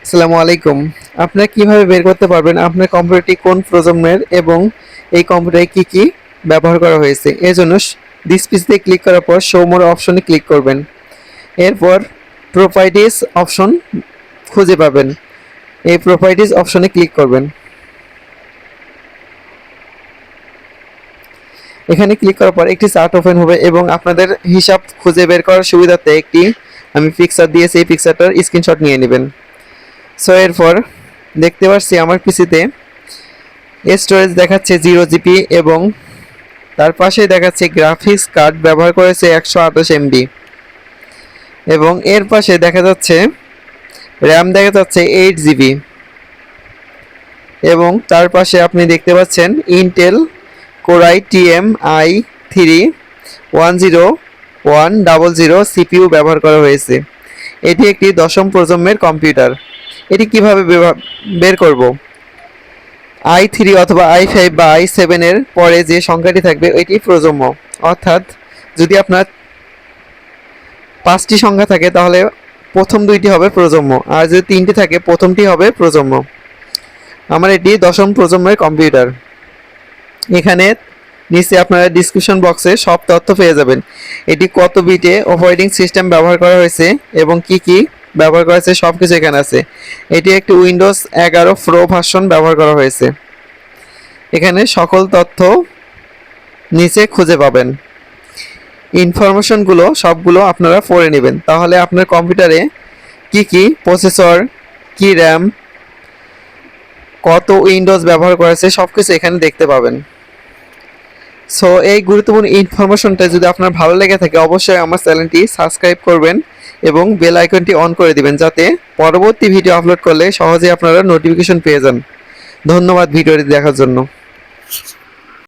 আসসালামু আলাইকুম। আপনারা কিভাবে বের করতে পারবেন আপনার কম্পিউটারটি কোন প্রজন্মের এবং এই কম্পিউটারে কি কি ব্যবহার করা হয়েছে? এর জন্য দিস পিসিতে ক্লিক করার পর শো মোর অপশনে ক্লিক করবেন। এরপর প্রপার্টিজ অপশন খুঁজে পাবেন। এই প্রপার্টিজ অপশনে ক্লিক করবেন। এখানে ক্লিক করার পর একটি চার্ট ওপেন হবে এবং আপনাদের হিসাব খুঁজে বের করার সুবিধার্থে একটি আমি পিকচার দিয়েছি, এই পিকচারটার স্ক্রিনশট নিয়ে নেবেন। সো এরপর দেখতে পাচ্ছি আমার পিসিতে স্টোরেজ দেখাচ্ছে 0 জিবি এবং তার পাশে দেখাচ্ছে গ্রাফিক্স কার্ড ব্যবহার করেছে 128 MB এবং এর পাশে দেখা যাচ্ছে র্যাম দেখা যাচ্ছে 8 জিবি এবং তার পাশে আপনি দেখতে পাচ্ছেন ইন্টেল কোরাই TM-i3 10100 সিপিইউ ব্যবহার করা হয়েছে। এটি একটি দশম প্রজন্মের কম্পিউটার। এটি কিভাবে বের করব? i3 অথবা i5 বা i7 এর পরে যে সংখ্যাটি থাকবে এটি প্রজন্ম, অর্থাৎ যদি আপনার 5টি সংখ্যা থাকে তাহলে প্রথম 2টি হবে প্রজন্ম, আর যদি 3টি থাকে প্রথমটি হবে প্রজন্ম। আমার এটি দশম প্রজন্মের কম্পিউটার। এখানে নিচে আপনারা ডিসক্রিপশন বক্সে সব তথ্য পেয়ে যাবেন। এটি কত বিটে অপারেটিং সিস্টেম ব্যবহার করা হয়েছে এবং কি কি ব্যবহার করা হয়েছে সব কিছু এখানে আছে। এটি একটি উইন্ডোজ 11 প্রো ভার্সন ব্যবহার করা হয়েছে। এখানে সকল তথ্য নিচে খুঁজে পাবেন। ইনফরমেশনগুলো সবগুলো আপনারা পড়ে নেবেন, তাহলে আপনার কম্পিউটারে কি কি প্রসেসর, কি র্যাম, কত উইন্ডোজ ব্যবহার করেছে সব কিছু এখানে দেখতে পাবেন। সো এই গুরুত্বপূর্ণ ইনফরমেশনটা যদি আপনার ভালো লেগে থাকে অবশ্যই আমার চ্যানেলটি সাবস্ক্রাইব করবেন এবং বেল আইকনটি অন করে দিবেন যাতে পরবর্তী ভিডিও আপলোড করলে সহজেই আপনারা নোটিফিকেশন পেয়ে যান। ধন্যবাদ ভিডিওটি দেখার জন্য।